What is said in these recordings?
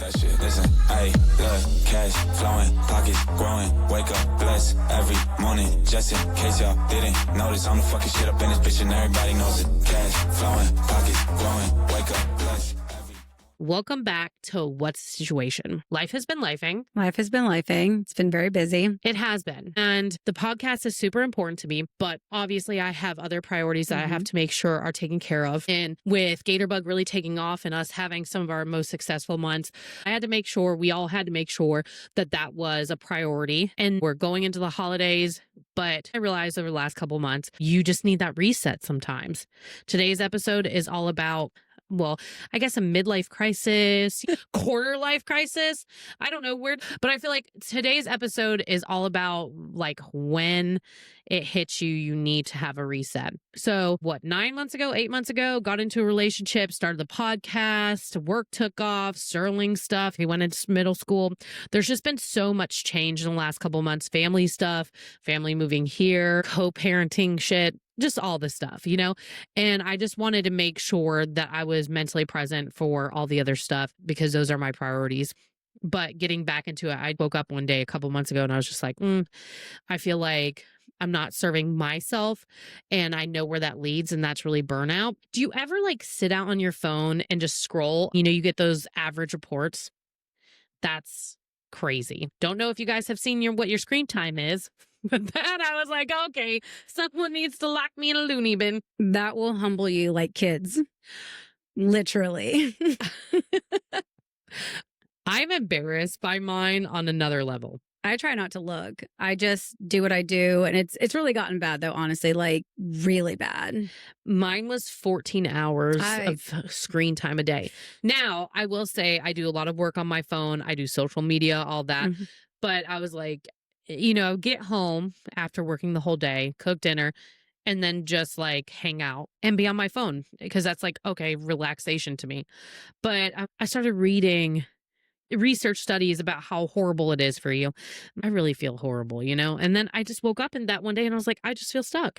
that shit. Listen, ayy, look, cash flowing, pockets growing, wake up, bless every morning. Just in case y'all didn't notice, I'm the fucking shit up in this bitch and everybody knows it. Cash flowing, pockets growing, wake up, bless. Welcome back to What's the Situation? Life has been lifing. Life has been lifing. It's been very busy. It has been. And the podcast is super important to me, but obviously I have other priorities that I have to make sure are taken care of. And with Gatorbug really taking off and us having some of our most successful months, we all had to make sure that that was a priority. And we're going into the holidays, but I realized over the last couple months, you just need that reset sometimes. Today's episode is all about, well, I guess a midlife crisis, quarter life crisis. I don't know where, but I feel like today's episode is all about like when it hits you, you need to have a reset. So 8 months ago, got into a relationship, started the podcast, work took off, Sterling stuff. He went into middle school. There's just been so much change in the last couple months, family stuff, family moving here, co-parenting shit. Just all this stuff, you know? And I just wanted to make sure that I was mentally present for all the other stuff because those are my priorities. But getting back into it, I woke up one day a couple months ago and I was just like, I feel like I'm not serving myself and I know where that leads, and that's really burnout. Do you ever like sit out on your phone and just scroll? You know, you get those average reports. That's crazy. Don't know if you guys have seen what your screen time is. But that I was like, okay, someone needs to lock me in a loony bin. That will humble you like kids. Literally. I'm embarrassed by mine on another level. I try not to look. I just do what I do. And it's really gotten bad though, honestly, like really bad. Mine was 14 hours of screen time a day. Now, I will say I do a lot of work on my phone. I do social media, all that. But I was like, you know, get home after working the whole day, cook dinner, and then just like hang out and be on my phone because that's like, okay, relaxation to me. But I started reading research studies about how horrible it is for you. I really feel horrible, you know? And then I just woke up in that one day and I was like, I just feel stuck.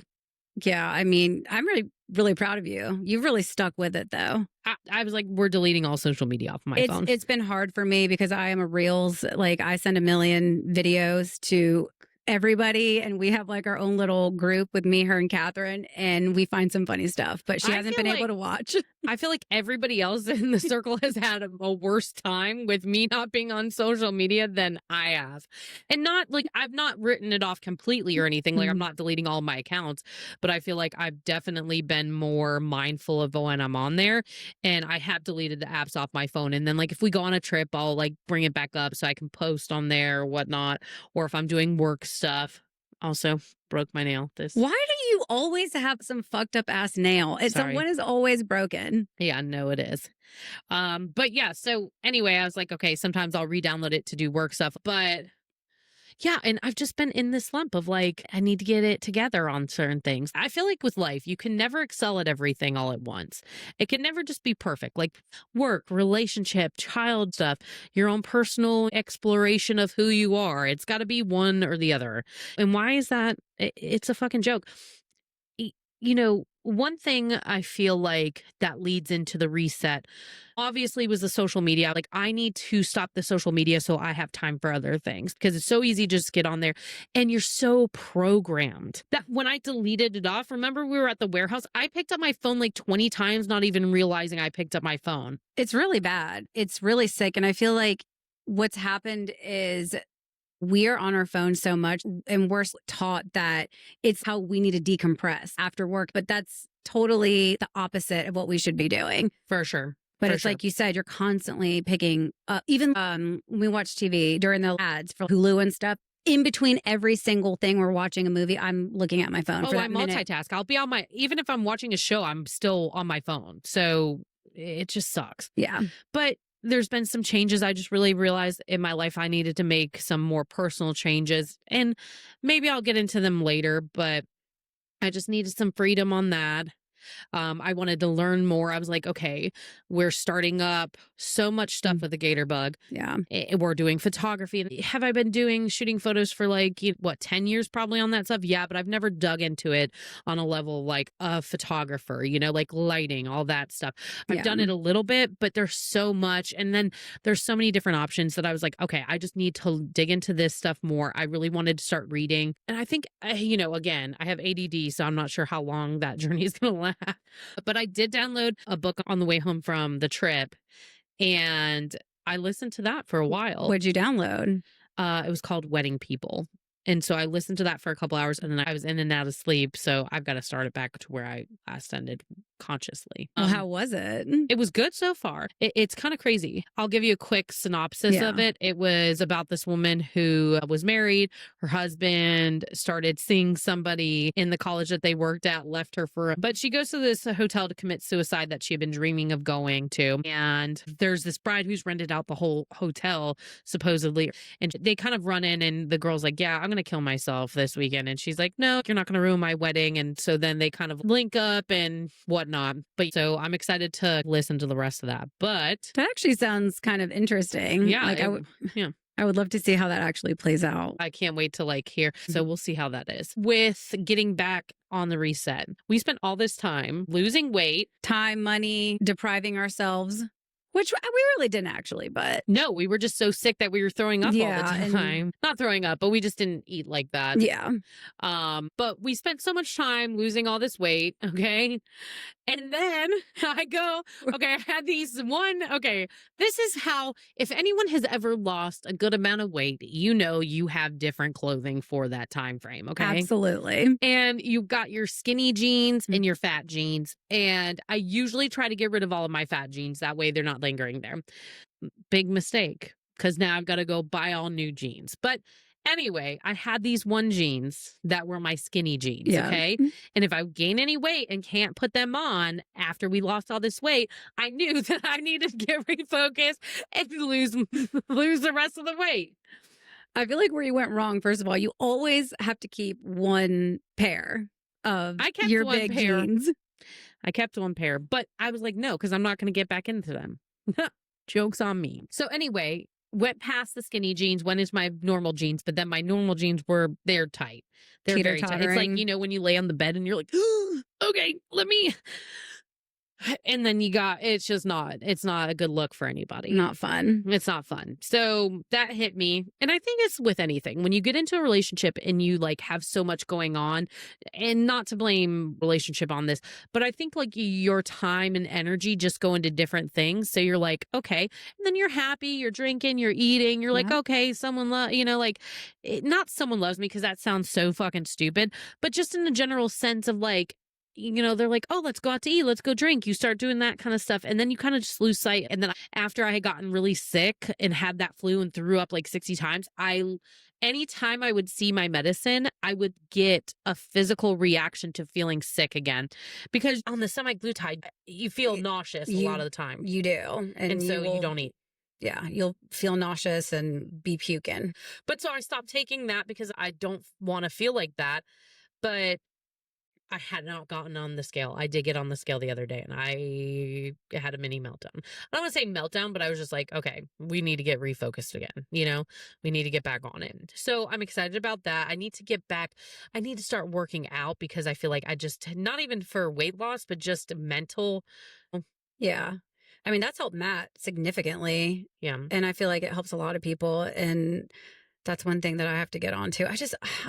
Yeah, I mean, I'm really, really proud of you. You've really stuck with it though. I was like, we're deleting all social media off my phone. It's been hard for me because I am a Reels. Like I send 1 million videos to everybody and we have like our own little group with me, her, and Catherine, and we find some funny stuff, but she hasn't been able to watch. I feel like everybody else in the circle has had a worse time with me not being on social media than I have. And not like I've not written it off completely or anything. Like I'm not deleting all my accounts, but I feel like I've definitely been more mindful of when I'm on there, and I have deleted the apps off my phone. And then like if we go on a trip, I'll like bring it back up so I can post on there or whatnot. Or if I'm doing work stuff. Also broke my nail. Why do you always have some fucked up ass nail? One is always broken. Yeah, no, it is. But yeah, so anyway, I was like, okay, sometimes I'll re-download it to do work stuff. But yeah, and I've just been in this slump of like, I need to get it together on certain things. I feel like with life, you can never excel at everything all at once. It can never just be perfect. Like work, relationship, child stuff, your own personal exploration of who you are. It's got to be one or the other. And why is that? It's a fucking joke. You know, one thing I feel like that leads into the reset obviously was the social media. Like I need to stop the social media so I have time for other things because it's so easy to just get on there and you're so programmed that when I deleted it off, remember we were at the warehouse, I picked up my phone like 20 times, not even realizing I picked up my phone. It's really bad. It's really sick. And I feel like what's happened is we are on our phones so much and we're taught that it's how we need to decompress after work. But that's totally the opposite of what we should be doing. For sure. But it's like you said, you're constantly picking up, even when we watch TV during the ads for Hulu and stuff. In between every single thing we're watching a movie, I'm looking at my phone. Oh, I multitask. I'll be on even if I'm watching a show, I'm still on my phone. So it just sucks. Yeah. But there's been some changes. I just really realized in my life I needed to make some more personal changes, and maybe I'll get into them later, but I just needed some freedom on that. I wanted to learn more. I was like, okay, we're starting up so much stuff with the gator bug. Yeah. We're doing photography. Have I been shooting photos for like, 10 years probably on that stuff? Yeah, but I've never dug into it on a level like a photographer, like lighting, all that stuff. I've done it a little bit, but there's so much. And then there's so many different options that I was like, okay, I just need to dig into this stuff more. I really wanted to start reading. And I think, again, I have ADD, so I'm not sure how long that journey is going to last. But I did download a book on the way home from the trip, and I listened to that for a while. What'd you download? It was called Wedding People. And so I listened to that for a couple hours, and then I was in and out of sleep. So I've got to start it back to where I last ended consciously. Well, how was it? It was good so far. It's kind of crazy. I'll give you a quick synopsis of it. It was about this woman who was married. Her husband started seeing somebody in the college that they worked at, left her but she goes to this hotel to commit suicide that she had been dreaming of going to. And there's this bride who's rented out the whole hotel, supposedly. And they kind of run in, and the girl's like, yeah, I'm going to kill myself this weekend. And she's like, no, you're not going to ruin my wedding. And so then they kind of link up and whatnot. But so I'm excited to listen to the rest of that. But that actually sounds kind of interesting. Yeah. Like I would love to see how that actually plays out. I can't wait to hear. So we'll see how that is. With getting back on the reset, we spent all this time losing weight, time, money, depriving ourselves. Which we really didn't actually, but... No, we were just so sick that we were throwing up all the time. Not throwing up, but we just didn't eat like that. Yeah. But we spent so much time losing all this weight, okay? And then I go, okay, I had this is how, if anyone has ever lost a good amount of weight, you have different clothing for that time frame, okay? Absolutely. And you got your skinny jeans and your fat jeans. And I usually try to get rid of all of my fat jeans. That way they're not lingering there. Big mistake, because now I've got to go buy all new jeans. But anyway, I had these one jeans that were my skinny jeans, okay? And if I gain any weight and can't put them on after we lost all this weight, I knew that I needed to get refocused and lose the rest of the weight. I feel like where you went wrong, first of all, you always have to keep one pair of your big jeans. I kept one pair, but I was like, no, because I'm not going to get back into them. Joke's on me. So anyway, went past the skinny jeans, went into my normal jeans, but then my normal jeans they're tight. They're very tight. It's like, when you lay on the bed and you're like, okay, let me... And then it's not a good look for anybody. Not fun. It's not fun. So that hit me. And I think it's with anything. When you get into a relationship and you have so much going on, and not to blame relationship on this, but I think your time and energy just go into different things. So you're like, okay. And then you're happy, you're drinking, you're eating. You're like, okay, someone not someone loves me, because that sounds so fucking stupid, but just in a general sense of they're like, oh, let's go out to eat. Let's go drink. You start doing that kind of stuff. And then you kind of just lose sight. And then after I had gotten really sick and had that flu and threw up 60 times, anytime I would see my medicine, I would get a physical reaction to feeling sick again. Because on the semaglutide, you feel nauseous a lot of the time. You do. And so you don't eat. Yeah, you'll feel nauseous and be puking. But so I stopped taking that because I don't want to feel like that. But I had not gotten on the scale. I did get on the scale the other day, and I had a mini meltdown. I don't want to say meltdown, but I was just like, okay, we need to get refocused again. We need to get back on it. So I'm excited about that. I need to get back. I need to start working out, because I feel like I just, not even for weight loss, but just mental. Yeah. I mean, that's helped Matt significantly. Yeah. And I feel like it helps a lot of people. And that's one thing that I have to get onto. I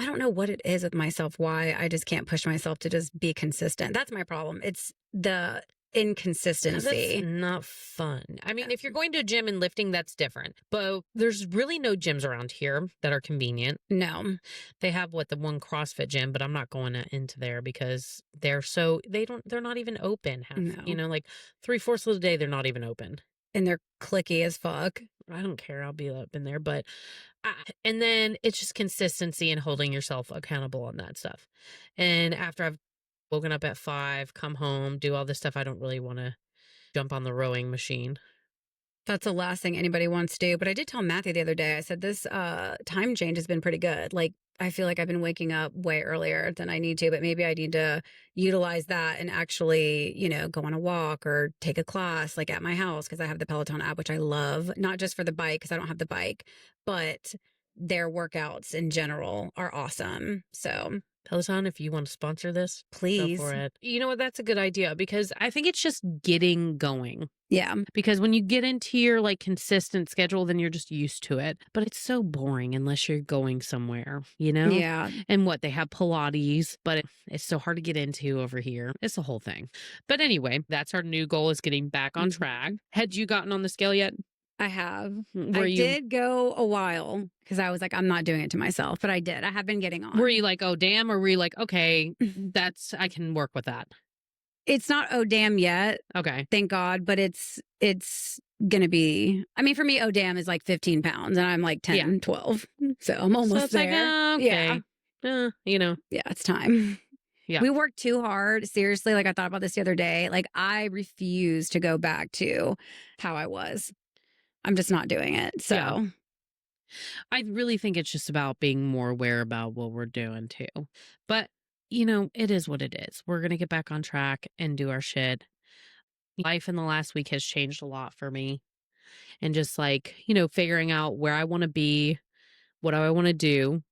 don't know what it is with myself, why I just can't push myself to just be consistent. That's my problem. It's the inconsistency. That's not fun. I mean, if you're going to a gym and lifting, that's different. But there's really no gyms around here that are convenient. No. They have the one CrossFit gym, but I'm not going into there because they're not even open. No. 3/4 of the day, they're not even open. And they're cliquey as fuck. I don't care. I'll be up in there. But, and then it's just consistency and holding yourself accountable on that stuff. And after I've woken up at 5, come home, do all this stuff, I don't really want to jump on the rowing machine. That's the last thing anybody wants to do. But I did tell Matthew the other day, I said, this time change has been pretty good. I feel like I've been waking up way earlier than I need to, but maybe I need to utilize that and actually, go on a walk or take a class like at my house because I have the Peloton app, which I love, not just for the bike because I don't have the bike, but their workouts in general are awesome. So Peloton, if you want to sponsor this, please. go for it. You know what? That's a good idea because I think it's just getting going. Yeah. Because when you get into your like consistent schedule, then you're just used to it. But it's so boring unless you're going somewhere, Yeah. And what they have Pilates, but it's so hard to get into over here. It's the whole thing. But anyway, that's our new goal is getting back on track. Had you gotten on the scale yet? I have. Did go a while because I was like, I'm not doing it to myself, but I did. I have been getting on. Were you like, oh, damn? Or were you like, okay, I can work with that? It's not oh damn yet. Okay. Thank God. But it's gonna be, I mean, for me, oh damn is like 15 pounds and I'm like 10, 12. So I'm almost there. Like, okay. Yeah. Yeah, it's time. Yeah. We worked too hard. Seriously, like I thought about this the other day. Like I refuse to go back to how I was. I'm just not doing it. So yeah. I really think it's just about being more aware about what we're doing too. But, it is what it is. We're going to get back on track and do our shit. Life in the last week has changed a lot for me. And just like, figuring out where I want to be, what do I want to do.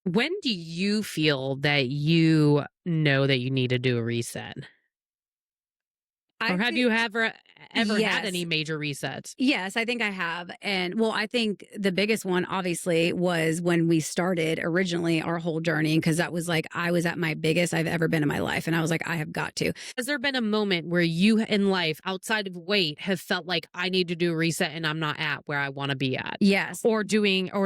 When do you feel that you know that you need to do a reset? Or have you ever had any major resets? Yes, I think I have. And well, I think the biggest one obviously was when we started originally our whole journey, because that was like, I was at my biggest I've ever been in my life. And I was like, I have got to. Has there been a moment where you in life outside of weight have felt like I need to do a reset and I'm not at where I want to be at? Yes. Or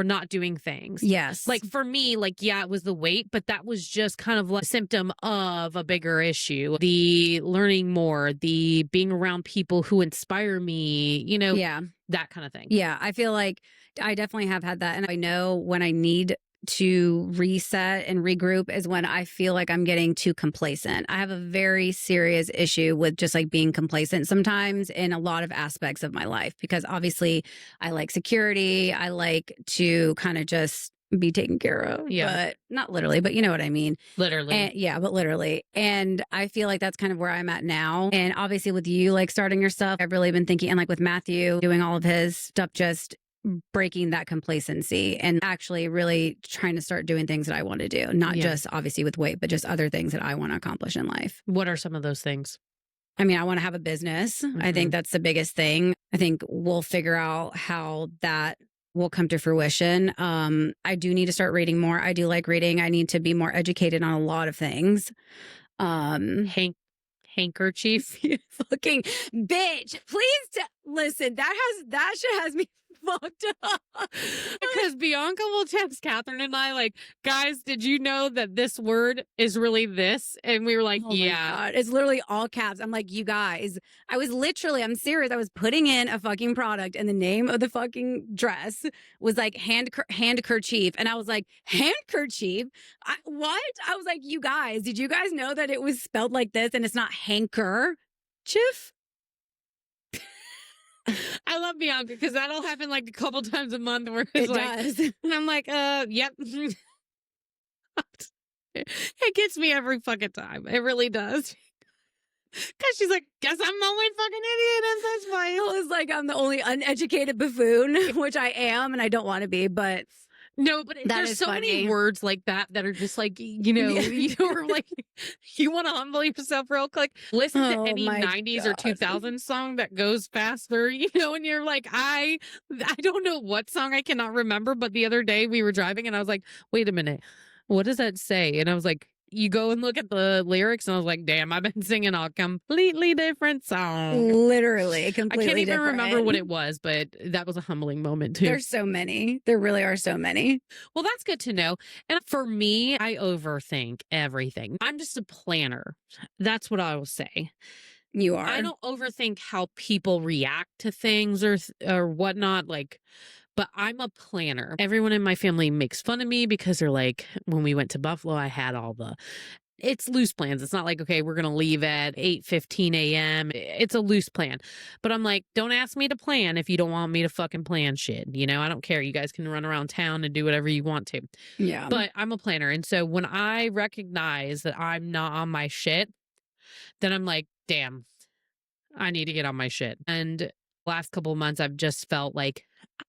not doing things? Yes. Like for me, yeah, it was the weight, but that was just kind of like a symptom of a bigger issue. The learning more, the being around people who inspire me, yeah, that kind of thing. Yeah, I feel like I definitely have had that. And I know when I need to reset and regroup is when I feel like I'm getting too complacent. I have a very serious issue with just like being complacent sometimes in a lot of aspects of my life, because obviously I like security. I like to kind of just be taken care of. Yeah. But not literally, but you know what I mean? Literally. And, but literally. And I feel like that's kind of where I'm at now. And obviously with you, like starting your stuff, I've really been thinking, and like with Matthew doing all of his stuff, just breaking that complacency and actually really trying to start doing things that I want to do. Not just obviously with weight, but just other things that I want to accomplish in life. What are some of those things? I mean, I want to have a business. I think that's the biggest thing. I think we'll figure out how that will come to fruition. I do need to start reading more. I do like reading. I need to be more educated on a lot of things. Handkerchief. Fucking bitch. Please listen. That shit has me fucked up. Because Bianca will text Catherine and I like, guys, did you know that this word is really this? And we were like, oh yeah. God. It's literally all caps. I'm like, you guys, I'm serious. I was putting in a fucking product and the name of the fucking dress was like handkerchief. And I was like, handkerchief? What? I was like, you guys, did you guys know that it was spelled like this and it's not handkerchief? I love Bianca because that'll happen like a couple times a month where it's does. And I'm like, yep. It gets me every fucking time. It really does. Because she's like, guess I'm the only fucking idiot in this place. It was like I'm the only uneducated buffoon, which I am and I don't want to be, but... No, but there's so many words like that are just like, or like, you want to humble yourself real quick. Listen to any 90s or 2000s song that goes faster, and you're like, I don't know what song, I cannot remember. But the other day we were driving and I was like, wait a minute, what does that say? And I was like, you go and look at the lyrics and I was like, damn, I've been singing a completely different song. Literally, completely I can't even different. remember what it was, but that was a humbling moment too. There's so many. There really are so many. Well, that's good to know. And for me, I overthink everything. I'm just a planner. That's what I will say. You are. I don't overthink how people react to things or whatnot. But I'm a planner. Everyone in my family makes fun of me because they're like, when we went to Buffalo, I had all the it's loose plans. It's not like, okay, we're going to leave at 8:15 a.m. It's a loose plan. But I'm like, don't ask me to plan if you don't want me to fucking plan shit. I don't care. You guys can run around town and do whatever you want to. Yeah. But I'm a planner. And so when I recognize that I'm not on my shit, then I'm like, damn, I need to get on my shit. And last couple of months, I've just felt like,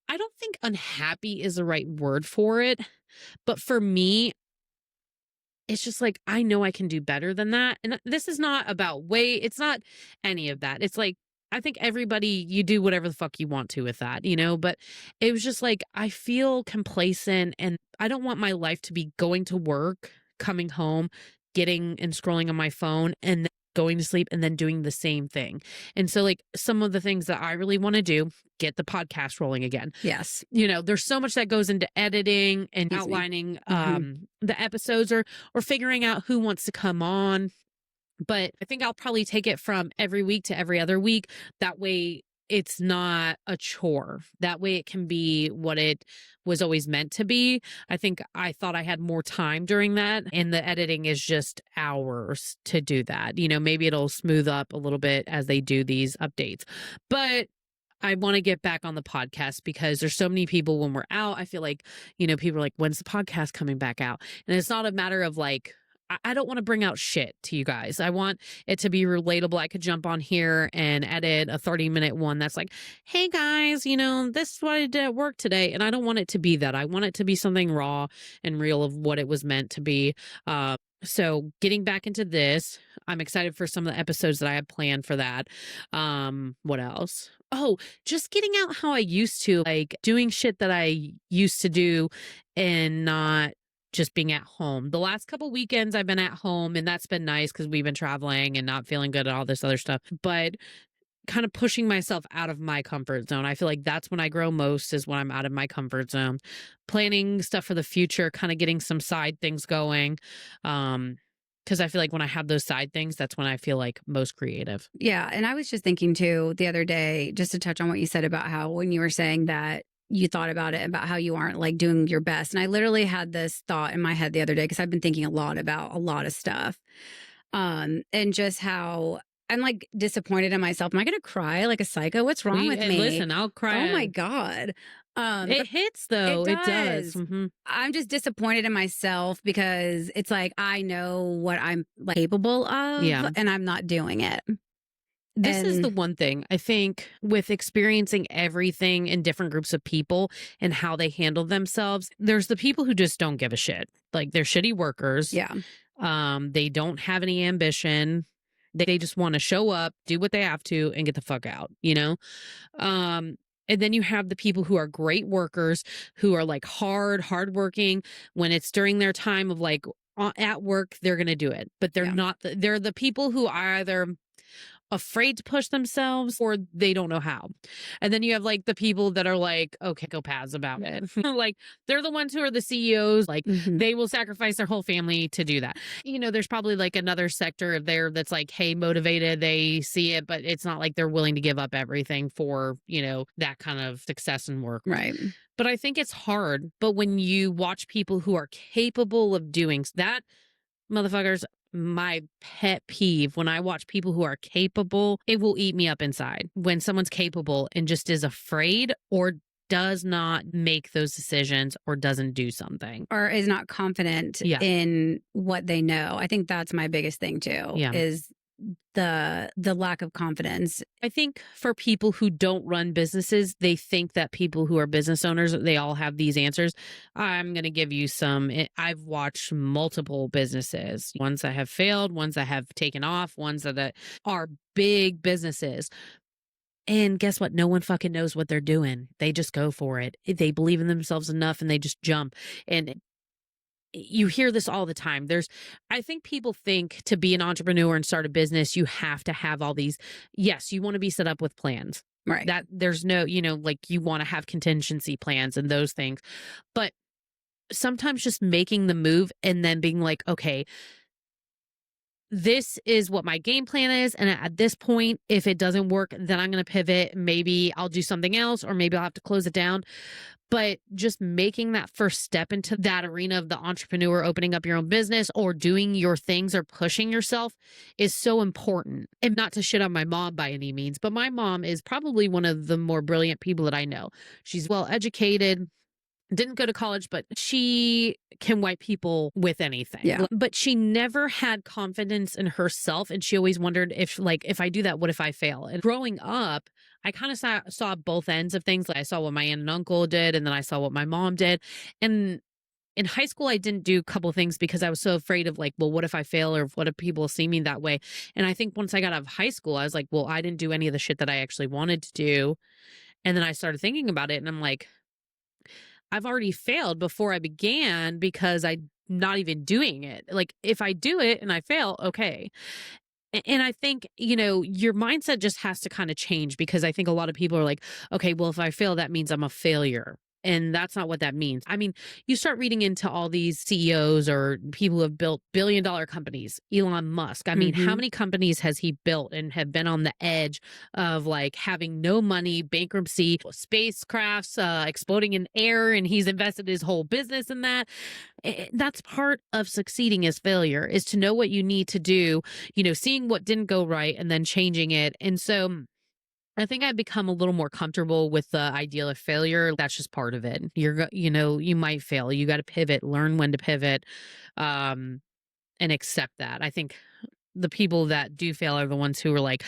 I don't think unhappy is the right word for it. But for me, it's just like, I know I can do better than that. And this is not about weight. It's not any of that. It's like, I think everybody, you do whatever the fuck you want to with that, but it was just like, I feel complacent and I don't want my life to be going to work, coming home, getting and scrolling on my phone and then going to sleep and then doing the same thing. And so like some of the things that I really want to do, get the podcast rolling again. Yes. There's so much that goes into editing and outlining the episodes or figuring out who wants to come on. But I think I'll probably take it from every week to every other week. That way it's not a chore. That way it can be what it was always meant to be. I think I thought I had more time during that, and the editing is just hours to do that. Maybe it'll smooth up a little bit as they do these updates. But I want to get back on the podcast because there's so many people when we're out. I feel like, people are like, when's the podcast coming back out? And it's not a matter of like, I don't want to bring out shit to you guys. I want it to be relatable. I could jump on here and edit a 30-minute one that's like, hey guys, this is what I did at work today. And I don't want it to be that. I want it to be something raw and real of what it was meant to be. So getting back into this, I'm excited for some of the episodes that I have planned for that. What else? Oh, just getting out how I used to, like doing shit that I used to do and not just being at home. The last couple weekends I've been at home and that's been nice because we've been traveling and not feeling good and all this other stuff. But kind of pushing myself out of my comfort zone. I feel like that's when I grow most is when I'm out of my comfort zone. Planning stuff for the future, kind of getting some side things going. Because I feel like when I have those side things, that's when I feel like most creative. Yeah. And I was just thinking too the other day, just to touch on what you said about how when you were saying that you thought about it, about how you aren't like doing your best. And I literally had this thought in my head the other day because I've been thinking a lot about a lot of stuff. And just how I'm like disappointed in myself. Am I going to cry like a psycho? What's wrong with me? Listen, I'll cry. Oh my God. It hits though. It does. Mm-hmm. I'm just disappointed in myself because it's like, I know what I'm like capable of and I'm not doing it. This is the one thing I think with experiencing everything in different groups of people and how they handle themselves. There's the people who just don't give a shit. Like they're shitty workers. Yeah. They don't have any ambition. They just want to show up, do what they have to, and get the fuck out, And then you have the people who are great workers, who are like hardworking. When it's during their time of like at work, they're going to do it. But they're not, they're the people who are either afraid to push themselves or they don't know how. And then you have like the people that are like, okay, go paths about it. Like they're the ones who are the CEOs. Like they will sacrifice their whole family to do that. There's probably like another sector there that's like, hey, motivated. They see it, but it's not like they're willing to give up everything for, that kind of success and work. Right. But I think it's hard. But when you watch people who are capable of doing that, motherfuckers, my pet peeve when I watch people who are capable, it will eat me up inside. When someone's capable and just is afraid or does not make those decisions or doesn't do something. Or is not confident in what they know. I think that's my biggest thing too, is the lack of confidence. I think for people who don't run businesses, they think that people who are business owners, they all have these answers. I'm going to give you some. I've watched multiple businesses, ones that have failed, ones that have taken off, ones that are big businesses. And guess what? No one fucking knows what they're doing. They just go for it. They believe in themselves enough and they just jump. And you hear this all the time. I think people think to be an entrepreneur and start a business, you have to have all these. Yes, you want to be set up with plans. Right. That there's no, like you want to have contingency plans and those things. But sometimes just making the move and then being like, okay, this is what my game plan is. And at this point, if it doesn't work, then I'm going to pivot. Maybe I'll do something else, or maybe I'll have to close it down. But just making that first step into that arena of the entrepreneur, opening up your own business or doing your things or pushing yourself is so important. And not to shit on my mom by any means, but my mom is probably one of the more brilliant people that I know. She's well educated. Didn't go to college, but she can wipe people with anything. Yeah. But she never had confidence in herself. And she always wondered if I do that, what if I fail? And growing up, I kind of saw both ends of things. Like I saw what my aunt and uncle did, and then I saw what my mom did. And in high school, I didn't do a couple things because I was so afraid of like, well, what if I fail, or what if people see me that way? And I think once I got out of high school, I was like, well, I didn't do any of the shit that I actually wanted to do. And then I started thinking about it, and I'm like, I've already failed before I began because I'm not even doing it. Like if I do it and I fail, okay. And I think, your mindset just has to kind of change, because I think a lot of people are like, okay, well, if I fail, that means I'm a failure. And that's not what that means. I mean, you start reading into all these CEOs or people who have built billion-dollar companies. Elon Musk. I mean, how many companies has he built and have been on the edge of like having no money, bankruptcy, spacecrafts exploding in air, and he's invested his whole business in that. That's part of succeeding as failure, is to know what you need to do, seeing what didn't go right and then changing it. And so I think I've become a little more comfortable with the ideal of failure. That's just part of it. You might fail. You got to pivot, learn when to pivot, and accept that. I think the people that do fail are the ones who are like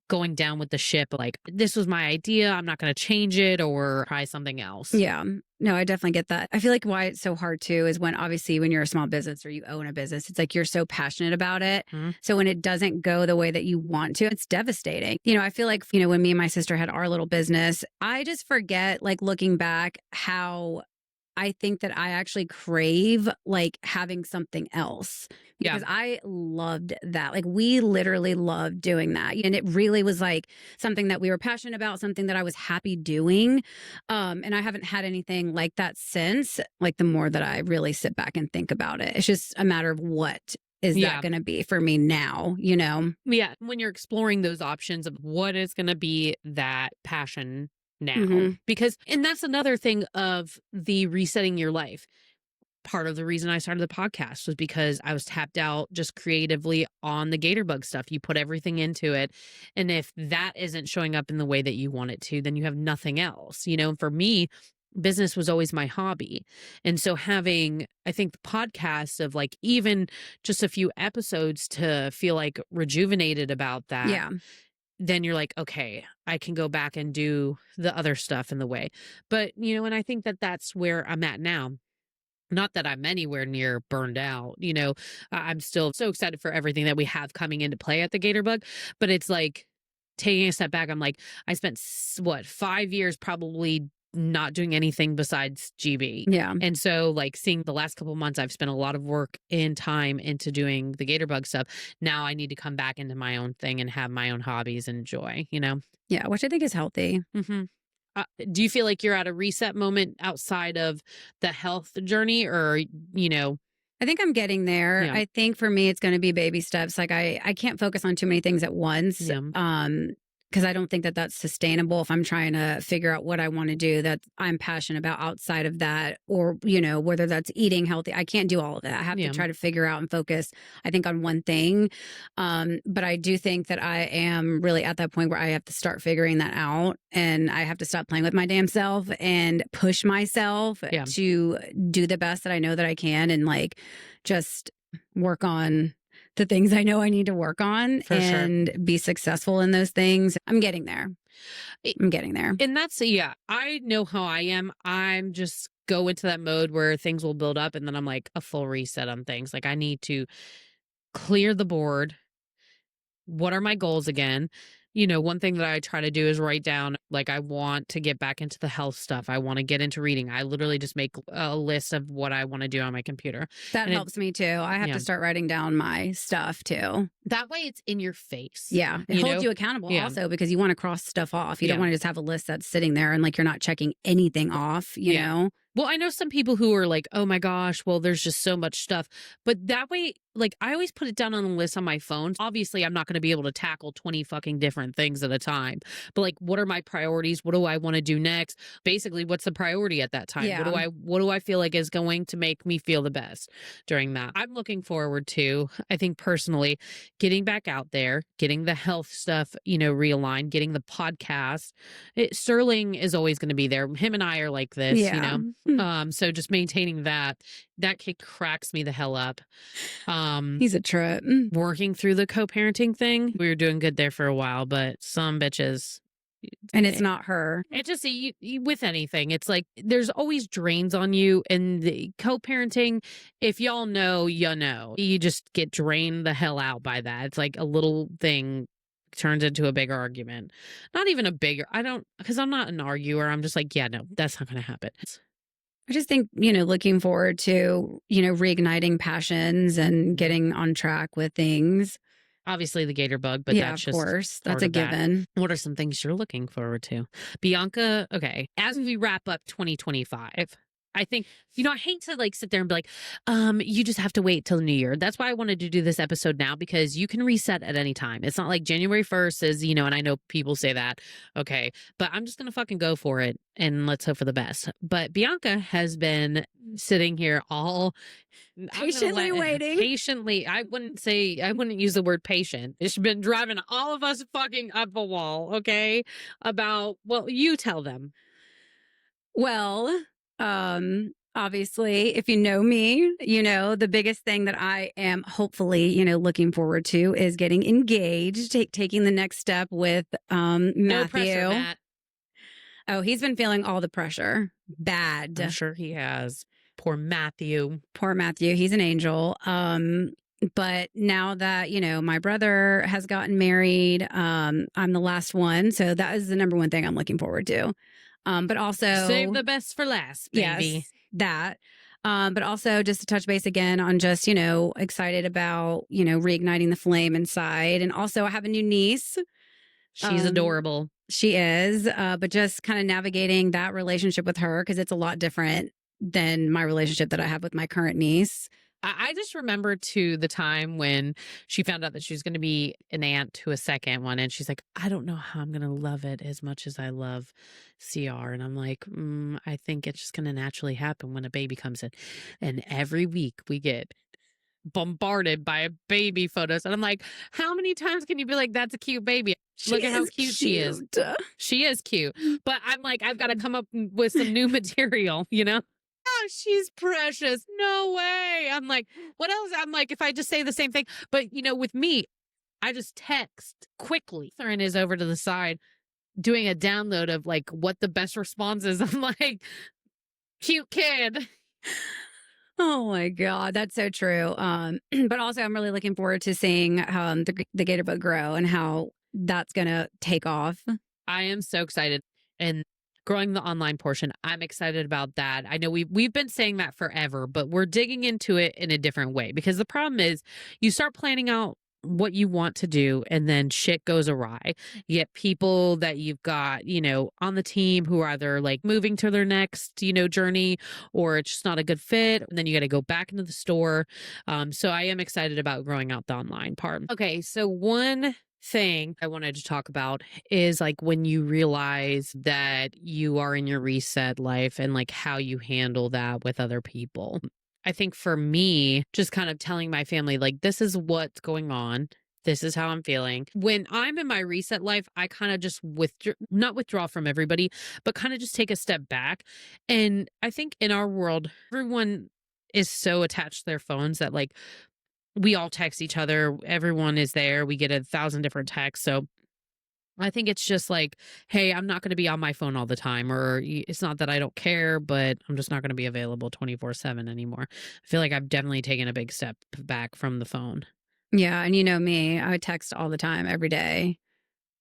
going down with the ship. Like, this was my idea, I'm not going to change it or try something else. Yeah. No, I definitely get that. I feel like why it's so hard too is when obviously when you're a small business or you own a business, it's like you're so passionate about it. So when it doesn't go the way that you want to, it's devastating. I feel like, when me and my sister had our little business, I just forget, like looking back, how I think that I actually crave like having something else, because I loved that. Like we literally loved doing that. And it really was like something that we were passionate about, something that I was happy doing. And I haven't had anything like that since. Like the more that I really sit back and think about it, it's just a matter of what is that going to be for me now, Yeah. When you're exploring those options of what is going to be that passion now, and that's another thing of the resetting your life. Part of the reason I started the podcast was because I was tapped out just creatively on the Gatorbug stuff. You put everything into it, and if that isn't showing up in the way that you want it to, then you have nothing else. For me, business was always my hobby. And so having, I think, the podcast of like even just a few episodes to feel like rejuvenated about that. Yeah. Then you're like, okay, I can go back and do the other stuff in the way. But, and I think that that's where I'm at now. Not that I'm anywhere near burned out. I'm still so excited for everything that we have coming into play at the Gatorbug. But it's like taking a step back. I'm like, I spent 5 years probably not doing anything besides GB. Yeah. And so like seeing the last couple of months, I've spent a lot of work and time into doing the Gatorbug stuff. Now I need to come back into my own thing and have my own hobbies and joy, Yeah, which I think is healthy. Do you feel like you're at a reset moment outside of the health journey, or, I think I'm getting there. Yeah. I think for me, it's going to be baby steps. Like I can't focus on too many things at once. Because I don't think that that's sustainable if I'm trying to figure out what I want to do that I'm passionate about outside of that, or, whether that's eating healthy. I can't do all of that. I have to try to figure out and focus, I think, on one thing. But I do think that I am really at that point where I have to start figuring that out, and I have to stop playing with my damn self and push myself to do the best that I know that I can, and like just work on the things I know I need to work on and be successful in those things. I'm getting there. And that's, I know how I am. I'm just go into that mode where things will build up, and then I'm like a full reset on things. Like I need to clear the board. What are my goals again? One thing that I try to do is write down, like, I want to get back into the health stuff. I want to get into reading. I literally just make a list of what I want to do on my computer. That helps me too. I have to start writing down my stuff too. That way it's in your face. Yeah. It holds you accountable also, because you want to cross stuff off. You don't want to just have a list that's sitting there and like you're not checking anything off, you know? Well, I know some people who are like, oh my gosh, well, there's just so much stuff. But that way, like, I always put it down on the list on my phone. Obviously, I'm not going to be able to tackle 20 fucking different things at a time. But like, what are my priorities? What do I want to do next? Basically, what's the priority at that time? Yeah. What do I feel like is going to make me feel the best during that? I'm looking forward to, I think personally, getting back out there, getting the health stuff, realigned, getting the podcast. Sterling is always going to be there. Him and I are like this, Yeah. so just maintaining that kid cracks me the hell up. He's a trip. Working through the co-parenting thing, we were doing good there for a while, but some bitches. And it's not her. It just with anything, it's like there's always drains on you, and the co-parenting, if y'all know, you just get drained the hell out by that. It's like a little thing turns into a bigger argument. Not even a bigger. Because I'm not an arguer. I'm just like, yeah, no, that's not going to happen. I just think, looking forward to, reigniting passions and getting on track with things. Obviously the gator bug, but yeah, that's of just course. part That's a of that. given. What are some things you're looking forward to? Bianca, okay, as we wrap up 2025, I think, I hate to like sit there and be like, you just have to wait till the new year. That's why I wanted to do this episode now, because you can reset at any time. It's not like January 1st is, and I know people say that. Okay. But I'm just going to fucking go for it and let's hope for the best. But Bianca has been sitting here all patiently waiting. Patiently. I wouldn't use the word patient. It's been driving all of us fucking up a wall. Okay. Well, you tell them. Well, obviously, if you know me, the biggest thing that I am hopefully, looking forward to is getting engaged, taking the next step with Matthew. No pressure, Matt. Oh, he's been feeling all the pressure. Bad. I'm sure he has. Poor Matthew. Poor Matthew. He's an angel. But now that, my brother has gotten married, I'm the last one. So that is the number one thing I'm looking forward to. But also save the best for last, baby. Yes, that. But also just to touch base again on just, excited about, reigniting the flame inside. And also I have a new niece. She's adorable. She is. But just kind of navigating that relationship with her, because it's a lot different than my relationship that I have with my current niece. I just remember to the time when she found out that she was going to be an aunt to a second one. And she's like, I don't know how I'm going to love it as much as I love CR. And I'm like, I think it's just going to naturally happen when a baby comes in. And every week we get bombarded by baby photos. And I'm like, how many times can you be like, that's a cute baby? Look at how cute she is. She is cute. But I'm like, I've got to come up with some new material, Oh, she's precious. No way. I'm like, what else? I'm like, if I just say the same thing. But, with me, I just text quickly. Catherine is over to the side doing a download of like what the best response is. I'm like, cute kid. Oh my God, that's so true. But also I'm really looking forward to seeing the gator bug grow and how that's going to take off. I am so excited. And growing the online portion, I'm excited about that. I know we've been saying that forever, but we're digging into it in a different way, because the problem is you start planning out what you want to do and then shit goes awry. You get people that you've got, on the team who are either like moving to their next, journey, or it's just not a good fit. And then you got to go back into the store. So I am excited about growing out the online part. Okay. So one thing I wanted to talk about is like when you realize that you are in your reset life and like how you handle that with other people. I think for me, just kind of telling my family, like, this is what's going on. This is how I'm feeling. When I'm in my reset life, I kind of just not withdraw from everybody, but kind of just take a step back. And I think in our world, everyone is so attached to their phones that like we all text each other. Everyone is there. We get 1,000 different texts. So I think it's just like, hey, I'm not going to be on my phone all the time, or it's not that I don't care, but I'm just not going to be available 24/7 anymore. I feel like I've definitely taken a big step back from the phone. Yeah. And you know me, I text all the time, every day,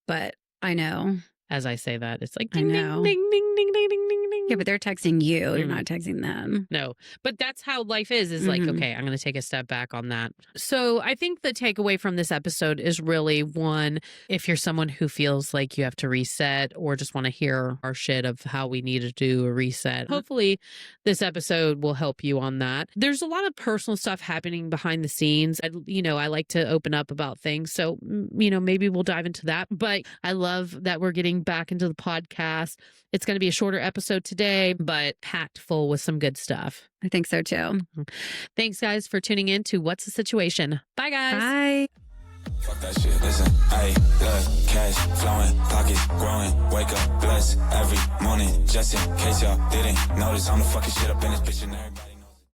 but I know. As I say that, it's like, I ding, know. ding, ding, ding, ding, ding, ding, ding, Yeah, but they're texting you. You're not texting them. No, but that's how life is like, okay, I'm going to take a step back on that. So I think the takeaway from this episode is really one, if you're someone who feels like you have to reset or just want to hear our shit of how we need to do a reset, hopefully this episode will help you on that. There's a lot of personal stuff happening behind the scenes. I like to open up about things. So, maybe we'll dive into that. But I love that we're getting back into the podcast. It's going to be a shorter episode today, but packed full with some good stuff. I think so too. Thanks, guys, for tuning in to What's the Situation. Bye, guys. Bye. Fuck that shit, listen, ayy, look, cash flowing, pockets growing, wake up, blessed every morning, just in case y'all didn't notice, I'm the fucking shit up in this bitch and everybody